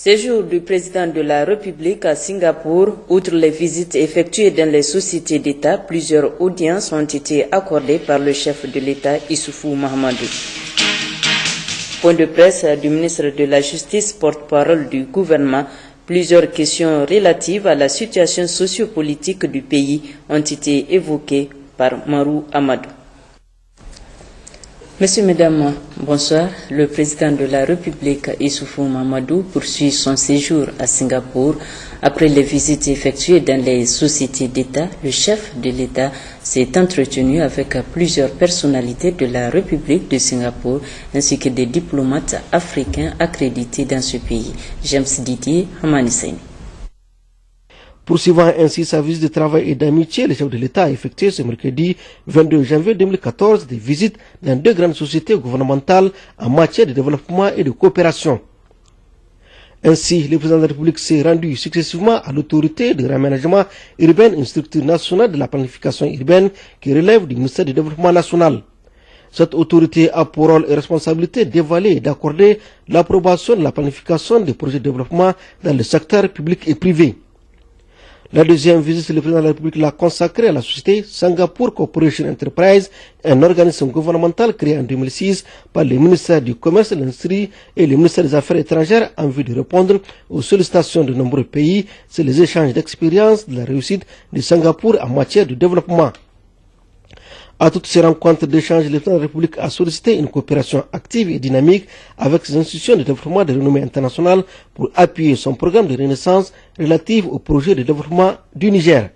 Séjour du président de la République à Singapour. Outre les visites effectuées dans les sociétés d'État, plusieurs audiences ont été accordées par le chef de l'État, Issoufou Mahamadou. Point de presse du ministre de la Justice, porte-parole du gouvernement. Plusieurs questions relatives à la situation sociopolitique du pays ont été évoquées par Marou Amadou. Messieurs, Mesdames, bonsoir. Le président de la République, Issoufou Mahamadou, poursuit son séjour à Singapour. Après les visites effectuées dans les sociétés d'État, le chef de l'État s'est entretenu avec plusieurs personnalités de la République de Singapour ainsi que des diplomates africains accrédités dans ce pays. James Didier, Hamani. Poursuivant ainsi sa visite de travail et d'amitié, le chef de l'État a effectué ce mercredi 22 janvier 2014 des visites dans deux grandes sociétés gouvernementales en matière de développement et de coopération. Ainsi, le président de la République s'est rendu successivement à l'autorité de réaménagement urbain, une structure nationale de la planification urbaine qui relève du ministère du Développement national. Cette autorité a pour rôle et responsabilité d'évaluer et d'accorder l'approbation de la planification des projets de développement dans le secteur public et privé. La deuxième visite, le président de la République l'a consacrée à la société Singapore Corporation Enterprise, un organisme gouvernemental créé en 2006 par le ministère du Commerce, de l'Industrie et le ministère des Affaires étrangères en vue de répondre aux sollicitations de nombreux pays sur les échanges d'expériences de la réussite de Singapour en matière de développement. À toutes ces rencontres d'échange, le président de la République a sollicité une coopération active et dynamique avec ces institutions de développement de renommée internationale pour appuyer son programme de renaissance relatif au projet de développement du Niger.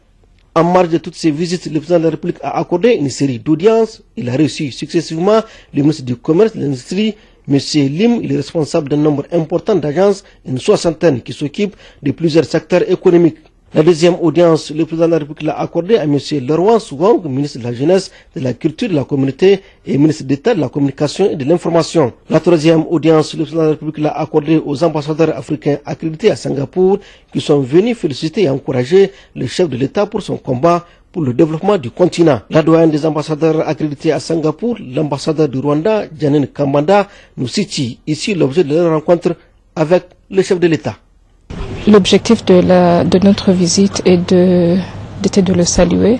En marge de toutes ces visites, le président de la République a accordé une série d'audiences. Il a reçu successivement le ministre du Commerce et de l'Industrie, M. Lim, il est responsable d'un nombre important d'agences, une soixantaine qui s'occupent de plusieurs secteurs économiques. La deuxième audience, le président de la République l'a accordée à M. Lerwan Souwang, ministre de la Jeunesse, de la Culture, de la Communauté et ministre d'État de la Communication et de l'Information. La troisième audience, le président de la République l'a accordée aux ambassadeurs africains accrédités à Singapour qui sont venus féliciter et encourager le chef de l'État pour son combat pour le développement du continent. La doyenne des ambassadeurs accrédités à Singapour, l'ambassadeur du Rwanda, Janine Kambanda, nous cite ici l'objet de leur rencontre avec le chef de l'État. L'objectif de notre visite était de le saluer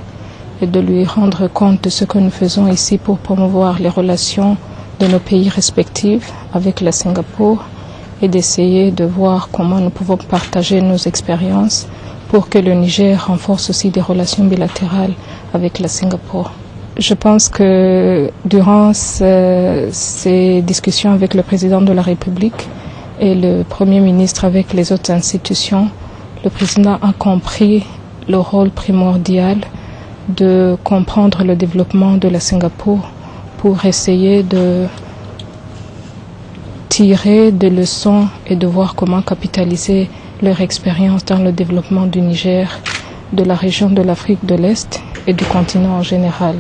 et de lui rendre compte de ce que nous faisons ici pour promouvoir les relations de nos pays respectifs avec la Singapour et d'essayer de voir comment nous pouvons partager nos expériences pour que le Niger renforce aussi des relations bilatérales avec la Singapour. Je pense que durant ces discussions avec le président de la République et le Premier ministre avec les autres institutions, le président a compris le rôle primordial de comprendre le développement de la Singapour pour essayer de tirer des leçons et de voir comment capitaliser leur expérience dans le développement du Niger, de la région de l'Afrique de l'Est et du continent en général.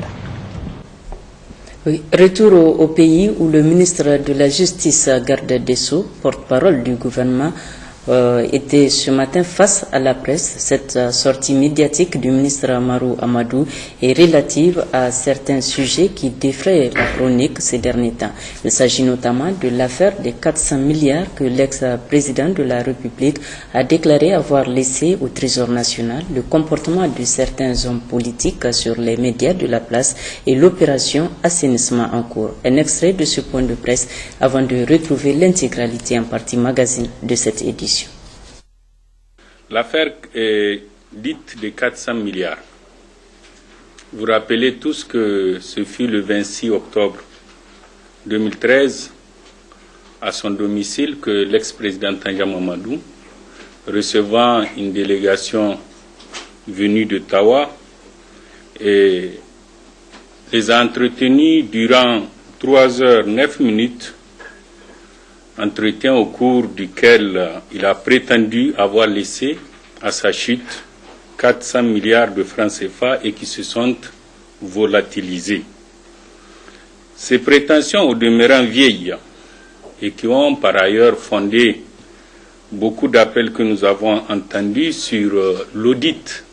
Oui. Retour au pays où le ministre de la Justice, Garde des Sceaux, porte-parole du gouvernement, était ce matin face à la presse. Cette sortie médiatique du ministre Marou Amadou est relative à certains sujets qui défraient la chronique ces derniers temps. Il s'agit notamment de l'affaire des 400 milliards que l'ex-président de la République a déclaré avoir laissé au Trésor national, le comportement de certains hommes politiques sur les médias de la place et l'opération assainissement en cours. Un extrait de ce point de presse avant de retrouver l'intégralité en partie magazine de cette édition. L'affaire est dite de 400 milliards. Vous rappelez tous que ce fut le 26 octobre 2013, à son domicile, que l'ex-président Tanja Mamadou, recevant une délégation venue de Tawa, et les a entretenus durant 3 heures 9 minutes, entretien au cours duquel il a prétendu avoir laissé à sa chute 400 milliards de francs CFA et qui se sont volatilisés. Ces prétentions, au demeurant vieilles, et qui ont par ailleurs fondé beaucoup d'appels que nous avons entendus sur l'audit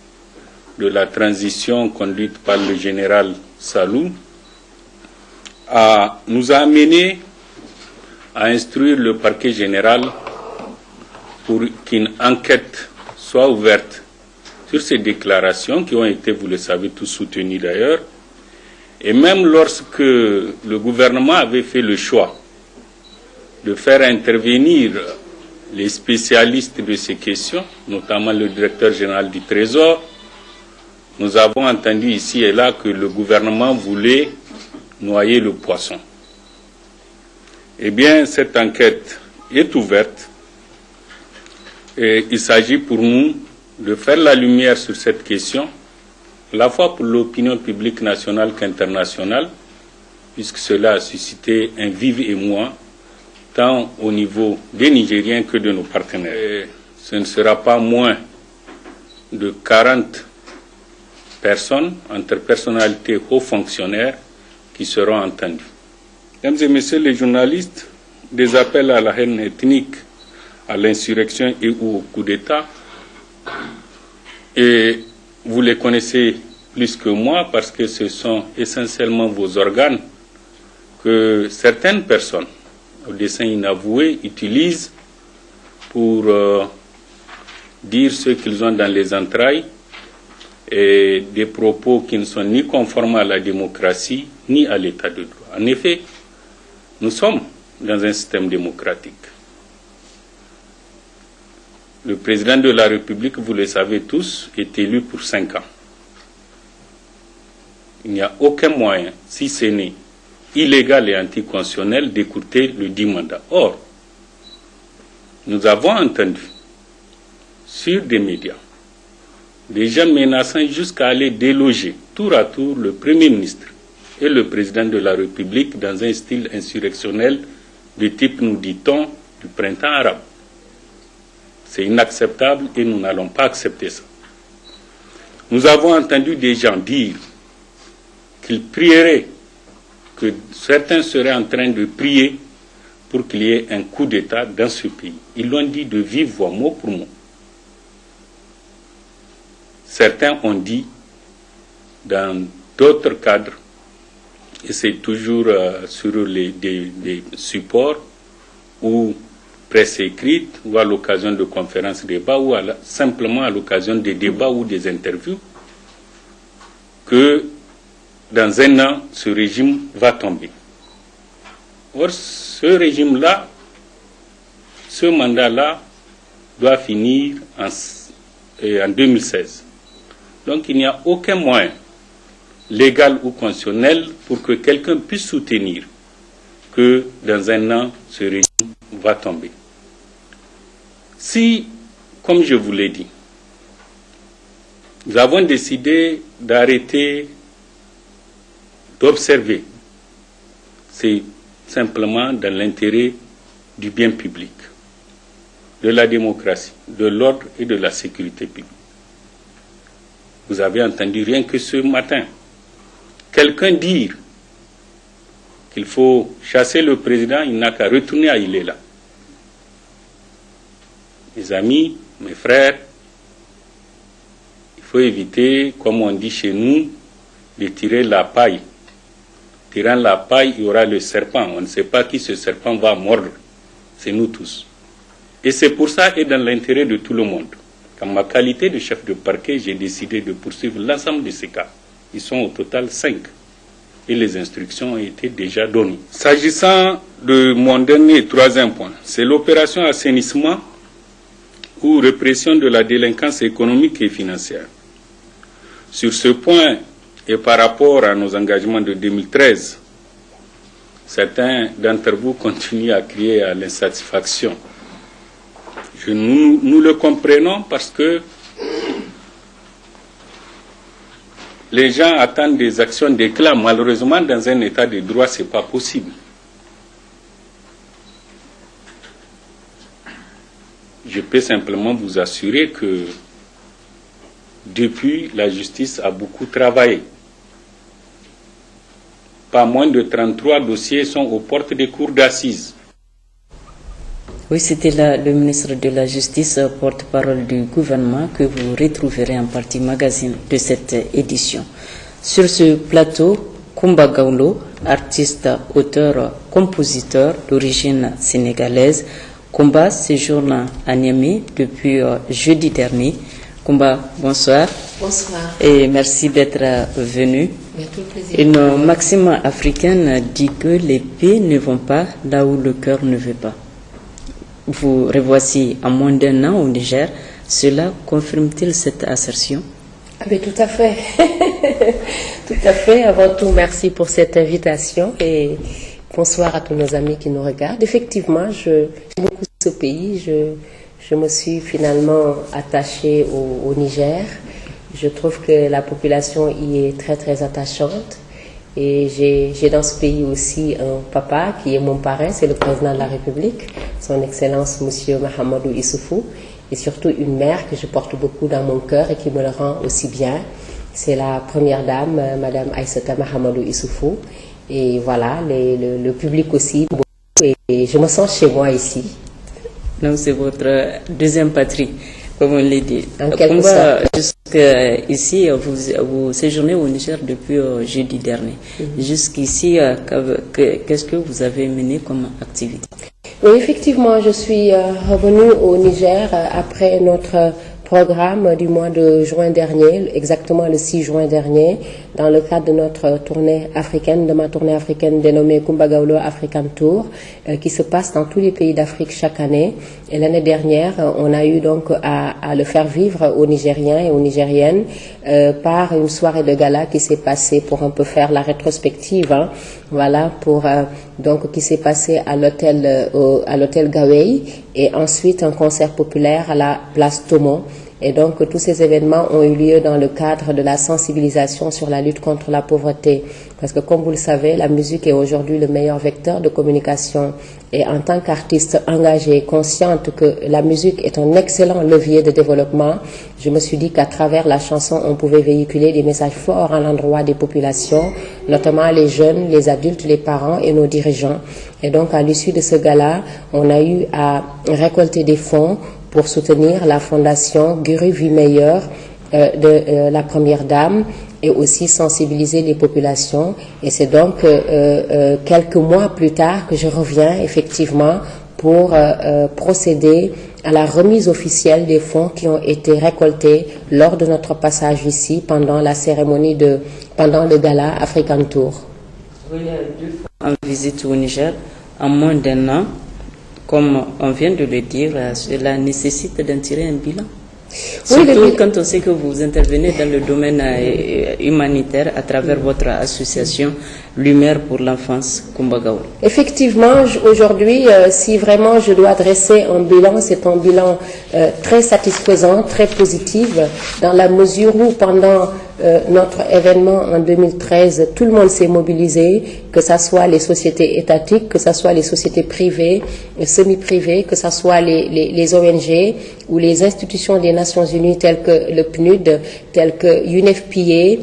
de la transition conduite par le général Salou, nous a amené à instruire le parquet général pour qu'une enquête soit ouverte sur ces déclarations qui ont été, vous le savez, tous soutenues d'ailleurs. Et même lorsque le gouvernement avait fait le choix de faire intervenir les spécialistes de ces questions, notamment le directeur général du Trésor, nous avons entendu ici et là que le gouvernement voulait noyer le poisson. Eh bien, cette enquête est ouverte et il s'agit pour nous de faire la lumière sur cette question, à la fois pour l'opinion publique nationale qu'internationale, puisque cela a suscité un vif émoi, tant au niveau des Nigériens que de nos partenaires. Et ce ne sera pas moins de 40 personnes, entre personnalités hauts fonctionnaires, qui seront entendues. Mesdames et messieurs les journalistes, des appels à la haine ethnique, à l'insurrection et ou au coup d'État, et vous les connaissez plus que moi parce que ce sont essentiellement vos organes que certaines personnes, au dessein inavoué, utilisent pour dire ce qu'ils ont dans les entrailles et des propos qui ne sont ni conformes à la démocratie ni à l'état de droit. En effet, nous sommes dans un système démocratique. Le président de la République, vous le savez tous, est élu pour 5 ans. Il n'y a aucun moyen, si ce n'est illégal et anticonstitutionnel, d'écouter le dit mandat. Or, nous avons entendu sur des médias des gens menaçant jusqu'à aller déloger tour à tour le Premier ministre et le président de la République dans un style insurrectionnel de type, nous dit-on, du printemps arabe. C'est inacceptable et nous n'allons pas accepter ça. Nous avons entendu des gens dire qu'ils prieraient, que certains seraient en train de prier pour qu'il y ait un coup d'État dans ce pays. Ils l'ont dit de vive voix, mot pour mot. Certains ont dit dans d'autres cadres, et c'est toujours sur des supports ou presse écrite, ou à l'occasion de conférences débats, ou simplement à l'occasion des débats ou des interviews, que dans un an, ce régime va tomber. Or, ce régime-là, ce mandat-là, doit finir en 2016. Donc, il n'y a aucun moyen, légal ou constitutionnel, pour que quelqu'un puisse soutenir que dans un an, ce régime va tomber. Si, comme je vous l'ai dit, nous avons décidé d'arrêter d'observer, c'est simplement dans l'intérêt du bien public, de la démocratie, de l'ordre et de la sécurité publique. Vous avez entendu rien que ce matin quelqu'un dire qu'il faut chasser le président, il n'a qu'à retourner à Ilela. Mes amis, mes frères, il faut éviter, comme on dit chez nous, de tirer la paille. Tirant la paille, il y aura le serpent. On ne sait pas qui ce serpent va mordre. C'est nous tous. Et c'est pour ça et dans l'intérêt de tout le monde. En ma qualité de chef de parquet, j'ai décidé de poursuivre l'ensemble de ces cas. Ils sont au total 5. Et les instructions ont été déjà données. S'agissant de mon dernier et troisième point, c'est l'opération assainissement ou répression de la délinquance économique et financière. Sur ce point, et par rapport à nos engagements de 2013, certains d'entre vous continuent à crier à l'insatisfaction. Nous le comprenons parce que les gens attendent des actions d'éclat. Malheureusement, dans un état de droit, ce n'est pas possible. Je peux simplement vous assurer que depuis, la justice a beaucoup travaillé. Pas moins de 33 dossiers sont aux portes des cours d'assises. Oui, c'était là le ministre de la Justice, porte-parole du gouvernement, que vous retrouverez en partie magazine de cette édition. Sur ce plateau, Kumba Gaulo, artiste, auteur, compositeur d'origine sénégalaise, Kumba séjourne à Niamey depuis jeudi dernier. Kumba, bonsoir. Bonsoir. Et merci d'être venu. Une maxime africaine dit que les pieds ne vont pas là où le cœur ne veut pas. Vous revoici à moins d'1 an au Niger. Cela confirme-t-il cette assertion? Ah mais tout à fait. Tout à fait. Avant tout, merci pour cette invitation et bonsoir à tous nos amis qui nous regardent. Effectivement, j'aime beaucoup ce pays. Je me suis finalement attachée au Niger. Je trouve que la population y est très très attachante. Et j'ai dans ce pays aussi un papa qui est mon parrain, c'est le président de la République, son Excellence Monsieur Mahamadou Issoufou. Et surtout une mère que je porte beaucoup dans mon cœur et qui me le rend aussi bien. C'est la première dame, Madame Aïssata Mahamadou Issoufou. Et voilà, le public aussi. Et je me sens chez moi ici. Donc c'est votre deuxième patrie, comme on l'a dit. En quelque sorte. Jusqu'ici, vous séjournez au Niger depuis jeudi dernier. Jusqu'ici, qu'est-ce que vous avez mené comme activité? Oui, effectivement, je suis revenue au Niger après notre programme du mois de juin dernier, exactement le 6 juin dernier, dans le cadre de notre tournée africaine, de ma tournée africaine dénommée Kumba Gawlo African Tour, qui se passe dans tous les pays d'Afrique chaque année. Et l'année dernière, on a eu donc à le faire vivre aux Nigériens et aux Nigériennes par une soirée de gala qui s'est passée pour un peu faire la rétrospective, hein, voilà, pour donc qui s'est passé à l'hôtel Gawey, et ensuite un concert populaire à la place Thomo. Et donc tous ces événements ont eu lieu dans le cadre de la sensibilisation sur la lutte contre la pauvreté. Parce que comme vous le savez, la musique est aujourd'hui le meilleur vecteur de communication. Et en tant qu'artiste engagée, consciente que la musique est un excellent levier de développement, je me suis dit qu'à travers la chanson, on pouvait véhiculer des messages forts à l'endroit des populations, notamment les jeunes, les adultes, les parents et nos dirigeants. Et donc à l'issue de ce gala, on a eu à récolter des fonds pour soutenir la fondation Guru Vie Meilleure de la Première Dame et aussi sensibiliser les populations. Et c'est donc quelques mois plus tard que je reviens effectivement pour procéder à la remise officielle des fonds qui ont été récoltés lors de notre passage ici pendant la cérémonie pendant le gala African Tour. En visite au Niger, en moins d'1 an, comme on vient de le dire, cela nécessite d'en tirer un bilan. Surtout quand on sait que vous intervenez dans le domaine humanitaire à travers votre association Lumière pour l'enfance Kumba Gawlo. Effectivement, aujourd'hui, si vraiment je dois dresser un bilan, c'est un bilan très satisfaisant, très positif, dans la mesure où pendant notre événement en 2013, tout le monde s'est mobilisé, que ce soit les sociétés étatiques, que ce soit les sociétés privées, semi-privées, que ce soit les ONG ou les institutions des Nations Unies telles que le PNUD, telles que UNFPA,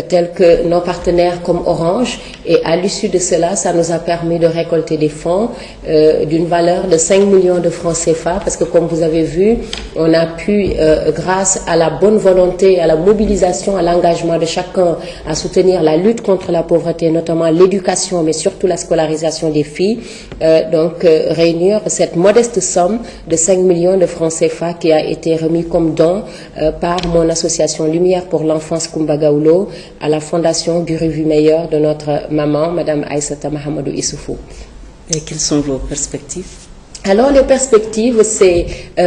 tels que nos partenaires comme Orange. Et à l'issue de cela, ça nous a permis de récolter des fonds d'une valeur de 5 millions de francs CFA, parce que comme vous avez vu, on a pu, grâce à la bonne volonté, à la mobilisation, à l'engagement de chacun, à soutenir la lutte contre la pauvreté, notamment l'éducation, mais surtout la scolarisation des filles, réunir cette modeste somme de 5 millions de francs CFA qui a été remis comme don par mon association Lumière pour l'enfance Kumba Gawlo à la fondation Guru Vie Meilleure de notre maman, Madame Aïssata Mahamadou Issoufou. Et quelles sont vos perspectives? Alors les perspectives, c'est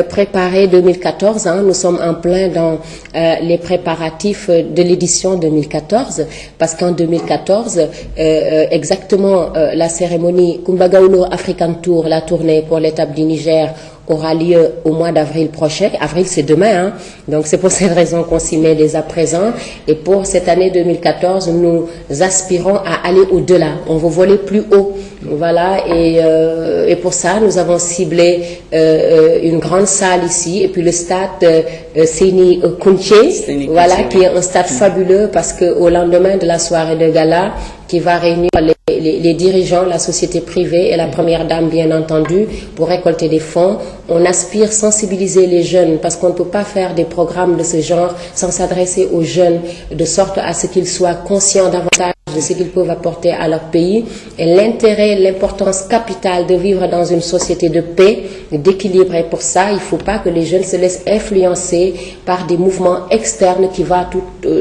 préparer 2014. Hein, nous sommes en plein dans les préparatifs de l'édition 2014, parce qu'en 2014, exactement la cérémonie Kumba Gawlo African Tour, la tournée pour l'étape du Niger, aura lieu au mois d'avril prochain. Avril, c'est demain, hein. Donc c'est pour cette raison qu'on s'y met dès à présent. Et pour cette année 2014, nous aspirons à aller au-delà. On veut voler plus haut. Voilà. Et pour ça, nous avons ciblé une grande salle ici, et puis le stade Séni Kounché, voilà, qui est un stade fabuleux, parce que au lendemain de la soirée de gala, qui va réunir les dirigeants, la société privée et la première dame, bien entendu, pour récolter des fonds. On aspire à sensibiliser les jeunes, parce qu'on ne peut pas faire des programmes de ce genre sans s'adresser aux jeunes, de sorte à ce qu'ils soient conscients davantage de ce qu'ils peuvent apporter à leur pays et l'intérêt, l'importance capitale de vivre dans une société de paix, d'équilibre. Et pour ça, il ne faut pas que les jeunes se laissent influencer par des mouvements externes qui vont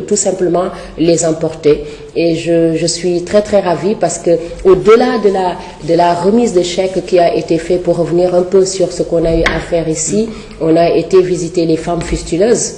tout simplement les emporter. Et je suis très très ravie parce que au-delà de la remise de chèques qui a été fait, pour revenir un peu sur ce qu'on a eu à faire ici, on a été visiter les femmes fistuleuses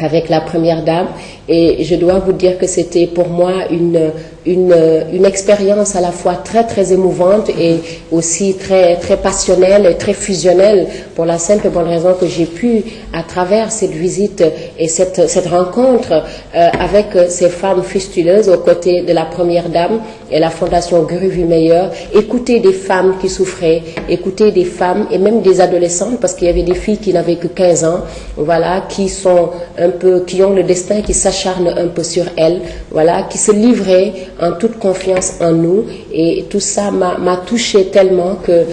avec la première dame, et je dois vous dire que c'était pour moi une expérience à la fois très très émouvante et aussi très très passionnelle et très fusionnelle, pour la simple et bonne raison que j'ai pu, à travers cette visite et cette rencontre avec ces femmes fistuleuses aux côtés de la première dame et la fondation Gruvy Meilleur, écouter des femmes qui souffraient, écouter des femmes et même des adolescentes, parce qu'il y avait des filles qui n'avaient que 15 ans, voilà, qui ont le destin qui s'acharne un peu sur elles, voilà, qui se livraient en toute confiance en nous, et tout ça m'a touchée tellement que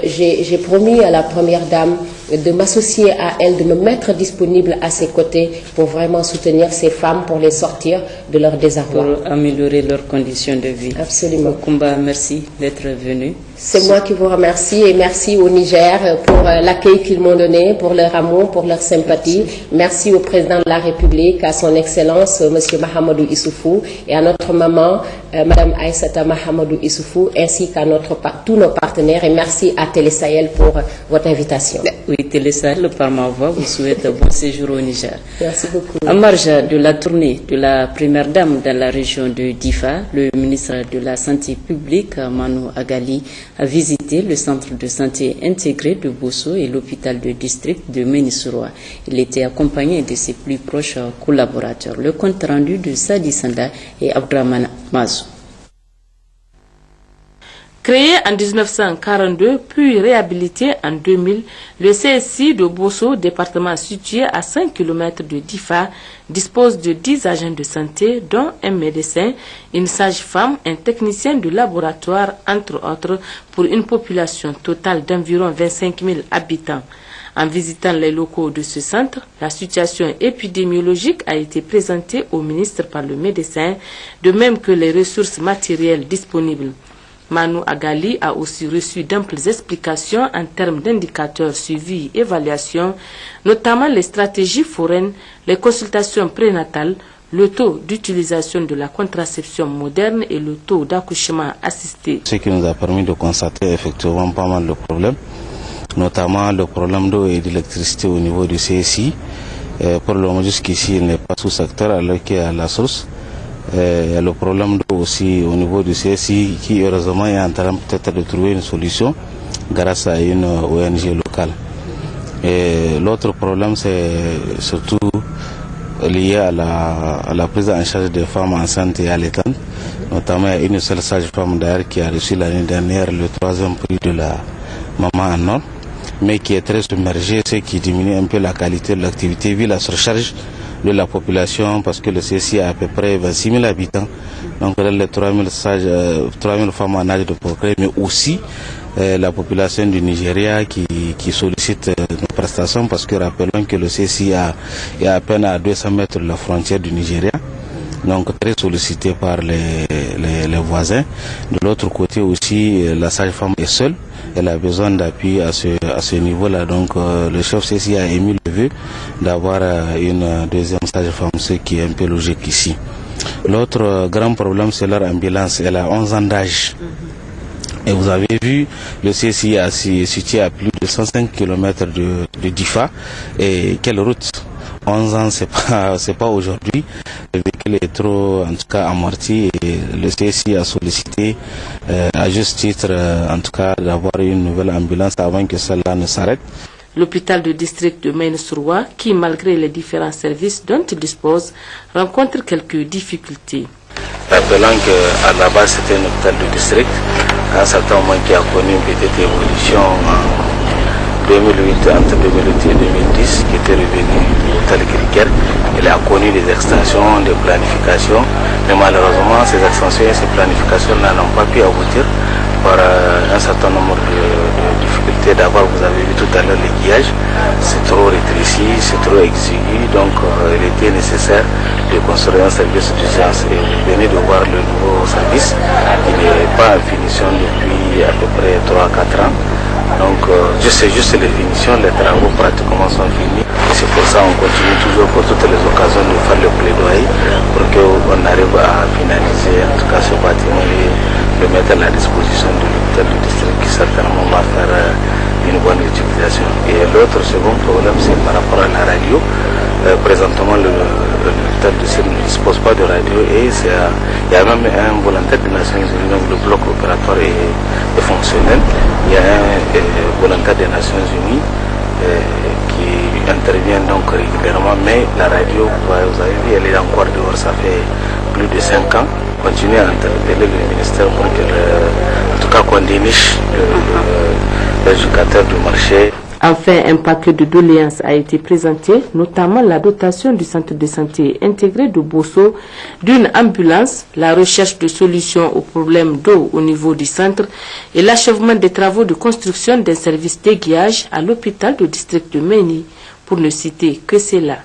j'ai promis à la première dame de m'associer à elle, de me mettre disponible à ses côtés pour vraiment soutenir ces femmes, pour les sortir de leur désarroi. Pour améliorer leurs conditions de vie. Absolument. Kumba, merci d'être venu. C'est moi qui vous remercie, et merci au Niger pour l'accueil qu'ils m'ont donné, pour leur amour, pour leur sympathie. Merci au président de la République, à son excellence, M. Mahamadou Issoufou, et à notre maman, Mme Aïssata Mahamadou Issoufou, ainsi qu'à tous nos partenaires. Et merci à Télé Sahel pour votre invitation. Oui, Télé Sahel, par ma voix, vous souhaite un bon séjour au Niger. Merci beaucoup. En marge de la tournée de la première dame dans la région de Difa, le ministre de la Santé publique, Manu Agali, a visité le centre de santé intégré de Bosso et l'hôpital de district de Ménisoroa. Il était accompagné de ses plus proches collaborateurs. Le compte rendu de Sadi Sanda et Abdraman Mazou. Créé en 1942 puis réhabilité en 2000, le CSI de Bosso, département situé à 5 km de Difa, dispose de 10 agents de santé, dont un médecin, une sage-femme, un technicien de laboratoire, entre autres, pour une population totale d'environ 25 000 habitants. En visitant les locaux de ce centre, la situation épidémiologique a été présentée au ministre par le médecin, de même que les ressources matérielles disponibles. Manu Agali a aussi reçu d'amples explications en termes d'indicateurs suivis et évaluation, notamment les stratégies foraines, les consultations prénatales, le taux d'utilisation de la contraception moderne et le taux d'accouchement assisté. Ce qui nous a permis de constater effectivement pas mal de problèmes, notamment le problème d'eau et d'électricité au niveau du CSI. Pour le moment jusqu'ici, il n'est pas sous-secteur alors qu'il y a la source. Il y a le problème d'eau aussi au niveau du CSI qui heureusement est en train peut-être de trouver une solution grâce à une ONG locale. Et l'autre problème c'est surtout lié à la prise en charge des femmes enceintes et allaitantes. Notamment il y a une seule sage-femme d'ailleurs qui a reçu l'année dernière le 3e prix de la Maman en Or, mais qui est très submergée, ce qui diminue un peu la qualité de l'activité vu la surcharge de la population, parce que le CSI a à peu près 26 000 habitants, donc les 3 000 femmes en âge de procréer, mais aussi la population du Nigeria qui sollicite nos prestations, parce que rappelons que le CSI est à peine à 200 mètres de la frontière du Nigeria, donc très sollicité par les voisins. De l'autre côté aussi, la sage-femme est seule, elle a besoin d'appui à ce niveau-là, donc le chef CSI a émis le vœu d'avoir une deuxième sage-femme, ce qui est un peu logique ici. L'autre grand problème, c'est leur ambulance, elle a 11 ans d'âge. Et vous avez vu, le CSI est situé à plus de 105 km de Difa. Et quelle route? 11 ans, c'est pas aujourd'hui. Le véhicule est trop, en tout cas, amorti, et le CSI a sollicité, à juste titre, en tout cas, d'avoir une nouvelle ambulance avant que cela ne s'arrête. L'hôpital de district de Ménisoroa, qui, malgré les différents services dont il dispose, rencontre quelques difficultés. Rappelons qu'à la base, c'était un hôpital de district, à un certain moment qui a connu une petite évolution en 2008, entre 2008 et 2010, qui était revenu l'hôpital Kriker. Il a connu des extensions, des planifications, mais malheureusement, ces extensions et ces planifications n'ont pas pu aboutir par un certain nombre de difficultés. D'abord, vous avez vu tout à l'heure l'aiguillage, c'est trop rétréci, c'est trop exigu, donc il était nécessaire de construire un service d'urgence. Et vous venez de voir le nouveau service, il n'est pas en finition depuis à peu près 3-4 ans. Donc c'est juste les finitions, les travaux pratiquement sont finis. C'est pour ça qu'on continue toujours pour toutes les occasions de faire le plaidoyer pour qu'on arrive à finaliser en tout cas ce bâtiment et le mettre à la disposition de l'hôpital du district qui certainement va faire une bonne utilisation. Et l'autre second problème, c'est par rapport à la radio. Présentement, l'hôpital du district ne dispose pas de radio et il y a même un volontaire des Nations Unies, donc le bloc opératoire est fonctionnel. Il y a un volontaire des Nations Unies qui intervient donc régulièrement, mais la radio, vous avez vu, elle est encore dehors, ça fait plus de 5 ans. Continuer à interpeller le ministère pour en tout cas qu'on déniche l'éducateur du marché. Enfin, un paquet de doléances a été présenté, notamment la dotation du centre de santé intégré de Bosso, d'une ambulance, la recherche de solutions aux problèmes d'eau au niveau du centre et l'achèvement des travaux de construction d'un service d'aiguillage à l'hôpital du district de Méni, pour ne citer que cela.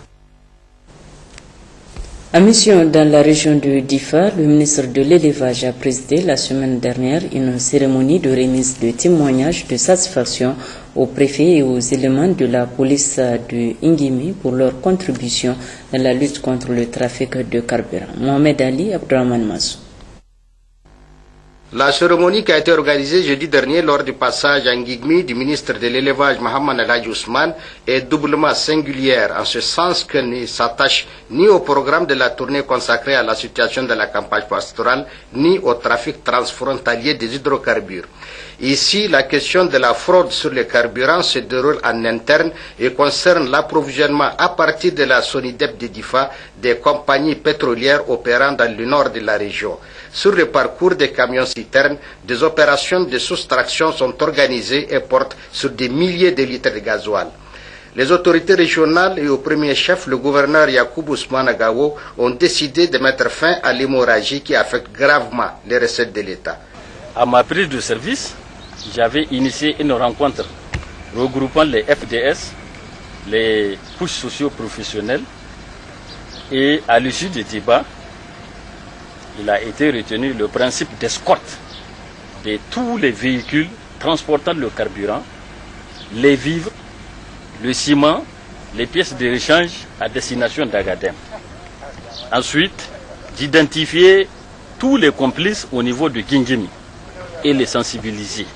En mission dans la région de Difa, le ministre de l'Élevage a présidé la semaine dernière une cérémonie de remise de témoignages de satisfaction aux préfets et aux éléments de la police de Ngimi pour leur contribution dans la lutte contre le trafic de carburant. Mohamed Ali Abdraman Massou. La cérémonie qui a été organisée jeudi dernier lors du passage à Ngigmi du ministre de l'Élevage Mohamed El Ousmane est doublement singulière en ce sens qu'elle ne s'attache ni au programme de la tournée consacrée à la situation de la campagne pastorale ni au trafic transfrontalier des hydrocarbures. Ici, la question de la fraude sur les carburants se déroule en interne et concerne l'approvisionnement à partir de la Sonidep de Difa des compagnies pétrolières opérant dans le nord de la région. Sur le parcours des camions-citernes, des opérations de soustraction sont organisées et portent sur des milliers de litres de gasoil. Les autorités régionales et au premier chef, le gouverneur Yacoub Ousmane Agawo, ont décidé de mettre fin à l'hémorragie qui affecte gravement les recettes de l'État. À ma prise de service, j'avais initié une rencontre regroupant les FDS, les couches socio-professionnelles, et à l'issue des débats, il a été retenu le principe d'escorte de tous les véhicules transportant le carburant, les vivres, le ciment, les pièces de rechange à destination d'Agadem. Ensuite, d'identifier tous les complices au niveau de Gingimi et les sensibiliser.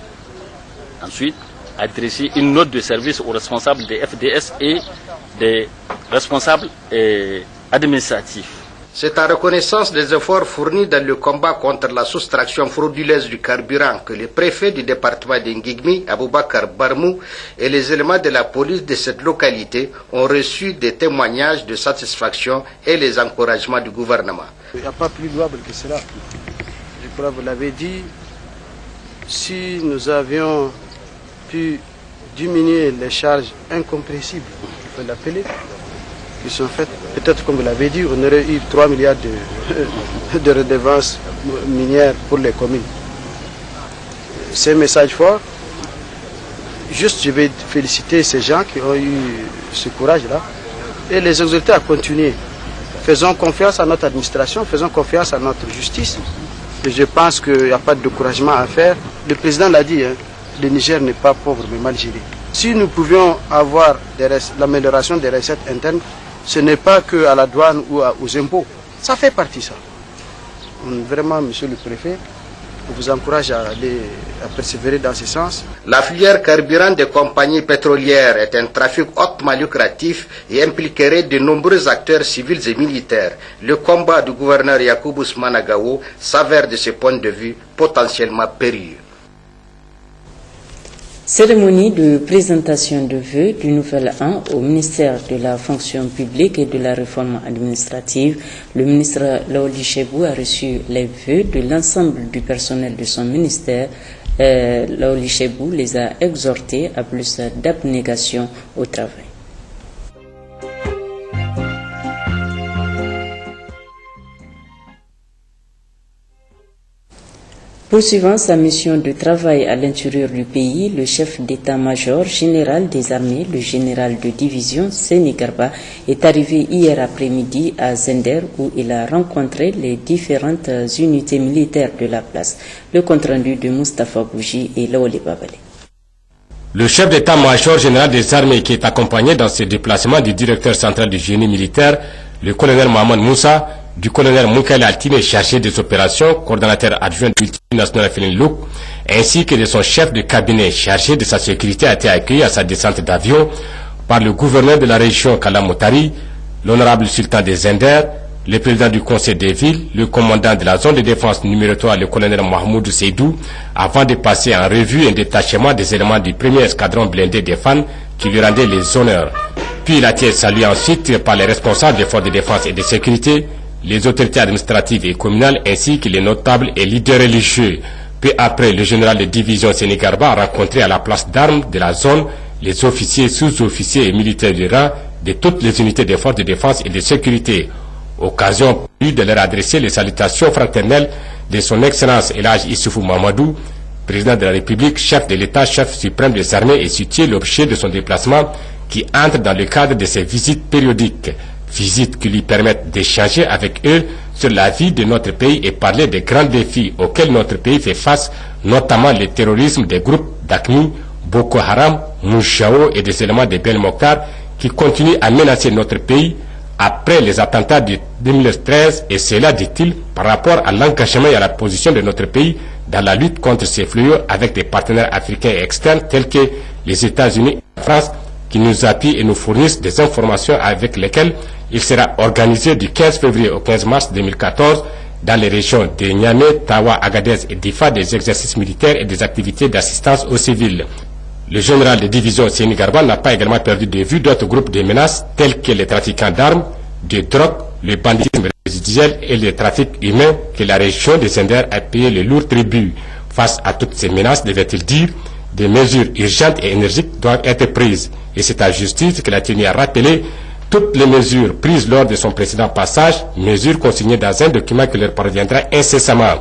Ensuite, adresser une note de service aux responsables des FDS et des responsables administratifs. C'est en reconnaissance des efforts fournis dans le combat contre la soustraction frauduleuse du carburant que le préfet du département d'Ngigmi, Aboubakar Barmou, et les éléments de la police de cette localité ont reçu des témoignages de satisfaction et les encouragements du gouvernement. Il n'y a pas plus louable que cela. Je crois que vous l'avez dit, si nous avions pu diminuer les charges incompressibles, il faut l'appeler, qui sont faites, peut-être comme vous l'avez dit, on aurait eu 3 milliards de redevances minières pour les communes. C'est un message fort. Juste, je vais féliciter ces gens qui ont eu ce courage-là et les exhorter à continuer. Faisons confiance à notre administration, faisons confiance à notre justice. Et je pense qu'il n'y a pas de découragement à faire. Le président l'a dit, hein, le Niger n'est pas pauvre mais mal géré. Si nous pouvions avoir l'amélioration des recettes internes, ce n'est pas qu'à la douane ou aux impôts. Ça fait partie, ça. Vraiment, monsieur le préfet, je vous encourage à persévérer dans ce sens. La filière carburant des compagnies pétrolières est un trafic hautement lucratif et impliquerait de nombreux acteurs civils et militaires. Le combat du gouverneur Yacoub Ousmane Agawo s'avère de ce point de vue potentiellement périlleux. Cérémonie de présentation de vœux du nouvel an au ministère de la fonction publique et de la réforme administrative. Le ministre Laoli Chebou a reçu les vœux de l'ensemble du personnel de son ministère. Laoli Chebou les a exhortés à plus d'abnégation au travail. Poursuivant sa mission de travail à l'intérieur du pays, le chef d'état-major général des armées, le général de division Seni Garba, est arrivé hier après-midi à Zender où il a rencontré les différentes unités militaires de la place. Le compte-rendu de Moustapha Bouji et Laoli Babale. Le chef d'état-major général des armées qui est accompagné dans ce déplacement du directeur central du génie militaire, le colonel Mohamed Moussa, du colonel Moukaila Altine chargé des opérations, coordonnateur adjoint du multinational Félin Louk, ainsi que de son chef de cabinet chargé de sa sécurité a été accueilli à sa descente d'avion par le gouverneur de la région Kalamotari, l'honorable sultan des Zender, le président du conseil des villes, le commandant de la zone de défense numéro 3, le colonel Mahmoud Seydou, avant de passer en revue un détachement des éléments du premier escadron blindé des FAN qui lui rendait les honneurs. Puis il a été salué ensuite par les responsables des forces de défense et de sécurité, les autorités administratives et communales ainsi que les notables et leaders religieux. Puis après, le général de division Seni Garba a rencontré à la place d'armes de la zone les officiers, sous-officiers et militaires du rang de toutes les unités des forces de défense et de sécurité. Occasion de leur adresser les salutations fraternelles de son Excellence Elhaj Issoufou Mamadou, président de la République, chef de l'État, chef suprême des armées et situé l'objet de son déplacement qui entre dans le cadre de ses visites périodiques. Visites qui lui permettent d'échanger avec eux sur la vie de notre pays et parler des grands défis auxquels notre pays fait face, notamment le terrorisme des groupes d'Aqmi, Boko Haram, Mouchao et des éléments de Bel Mokhtar qui continuent à menacer notre pays après les attentats de 2013 et cela, dit-il, par rapport à l'engagement et à la position de notre pays dans la lutte contre ces fléaux avec des partenaires africains et externes tels que les États-Unis et la France qui nous appuient et nous fournissent des informations avec lesquelles il sera organisé du 15 février au 15 mars 2014 dans les régions de Niamey, Tawa, Agadez et Difa des exercices militaires et des activités d'assistance aux civils. Le général de division Seni Garba n'a pas également perdu de vue d'autres groupes de menaces tels que les trafiquants d'armes, de drogue, le banditsme résiduel et le trafic humain que la région de Zender a payé le lourd tribut. Face à toutes ces menaces, devait-il dire, des mesures urgentes et énergiques doivent être prises. Et c'est à justice qu'il a tenu à rappeler toutes les mesures prises lors de son précédent passage, mesures consignées dans un document qui leur parviendra incessamment.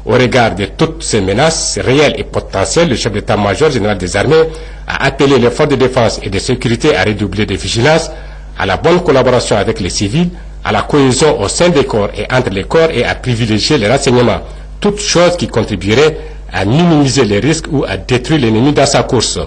Au regard de toutes ces menaces réelles et potentielles, le chef d'état-major général des armées a appelé les forces de défense et de sécurité à redoubler de vigilance, à la bonne collaboration avec les civils, à la cohésion au sein des corps et entre les corps et à privilégier les renseignements, toutes choses qui contribueraient à minimiser les risques ou à détruire l'ennemi dans sa course.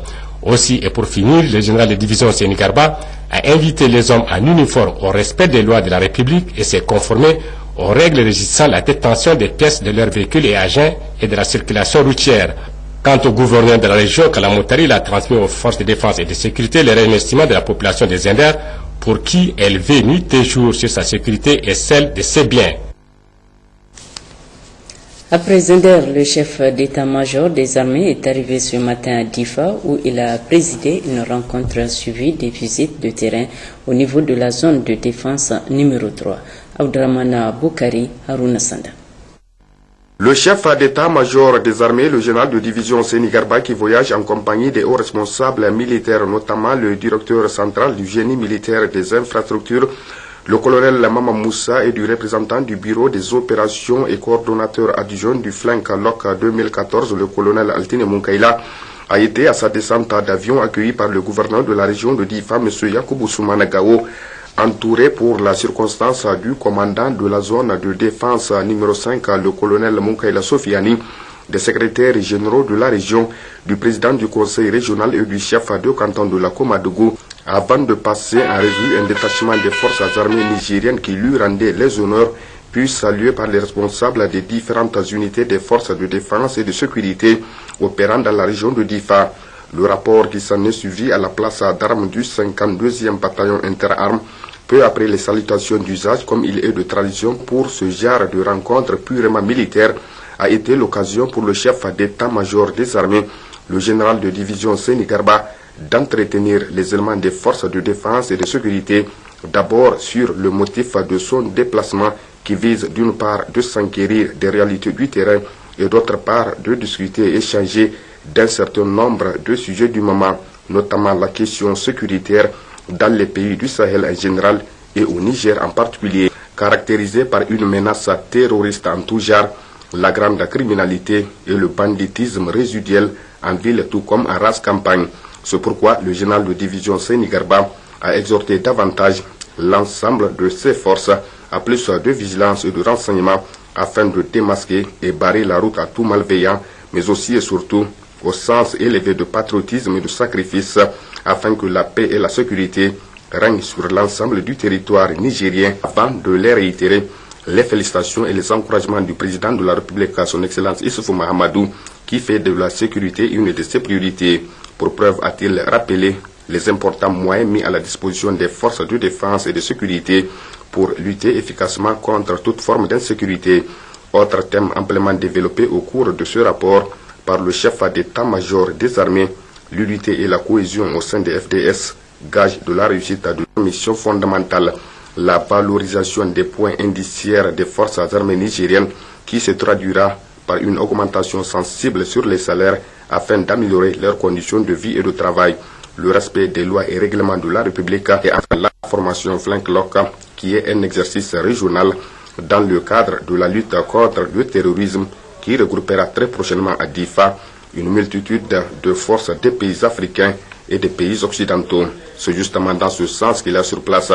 Aussi, et pour finir, le général de division Seni Garba a invité les hommes en uniforme au respect des lois de la République et s'est conformé aux règles régissant la détention des pièces de leurs véhicules et agents et de la circulation routière. Quant au gouverneur de la région, Kalamotari, il a transmis aux forces de défense et de sécurité les remerciements de la population des Zender pour qui elle veille nuit et jour sur sa sécurité et celle de ses biens. Après Zender, le chef d'état-major des armées est arrivé ce matin à Difa où il a présidé une rencontre suivie des visites de terrain au niveau de la zone de défense numéro 3. Abdrahmana Boukari, Haruna Sanda. Le chef d'état-major des armées, le général de division Seni Garba, qui voyage en compagnie des hauts responsables militaires, notamment le directeur central du génie militaire des infrastructures, le colonel Maman Moussa et du représentant du bureau des opérations et coordonnateur adjoint du flanc LOC 2014, le colonel Altine Moukaila, a été à sa descente d'avion accueilli par le gouverneur de la région de Difa, M. Yakoubou Soumana Gao, entouré pour la circonstance du commandant de la zone de défense numéro 5, le colonel Moukaila Sofiani, des secrétaires généraux de la région, du président du conseil régional et du chef de canton de la Komadougou, avant de passer en revue un détachement des forces armées nigériennes qui lui rendait les honneurs, puis salué par les responsables des différentes unités des forces de défense et de sécurité opérant dans la région de Difa. Le rapport qui s'en est suivi à la place d'armes du 52e bataillon interarmes, peu après les salutations d'usage comme il est de tradition pour ce genre de rencontre purement militaire, a été l'occasion pour le chef d'état-major des armées, le général de division Seni Garba, d'entretenir les éléments des forces de défense et de sécurité, d'abord sur le motif de son déplacement qui vise d'une part de s'enquérir des réalités du terrain et d'autre part de discuter et échanger d'un certain nombre de sujets du moment, notamment la question sécuritaire dans les pays du Sahel en général et au Niger en particulier, caractérisée par une menace terroriste en tout genre, la grande criminalité et le banditisme résiduel en ville tout comme en race campagne. C'est pourquoi le général de division Seni Garba a exhorté davantage l'ensemble de ses forces à plus de vigilance et de renseignement afin de démasquer et barrer la route à tout malveillant, mais aussi et surtout au sens élevé de patriotisme et de sacrifice afin que la paix et la sécurité règnent sur l'ensemble du territoire nigérien. Avant de les réitérer, les félicitations et les encouragements du président de la République à son Excellence Issoufou Mahamadou, qui fait de la sécurité une de ses priorités. Pour preuve, a-t-il rappelé les importants moyens mis à la disposition des forces de défense et de sécurité pour lutter efficacement contre toute forme d'insécurité. Autre thème amplement développé au cours de ce rapport par le chef d'état-major des armées, l'unité et la cohésion au sein des FDS, gage de la réussite de la mission fondamentale, la valorisation des points indiciaires des forces armées nigériennes qui se traduira par une augmentation sensible sur les salaires afin d'améliorer leurs conditions de vie et de travail, le respect des lois et règlements de la République et enfin la formation Flintlock qui est un exercice régional dans le cadre de la lutte contre le terrorisme qui regroupera très prochainement à Difa une multitude de forces des pays africains et des pays occidentaux. C'est justement dans ce sens qu'il a sur place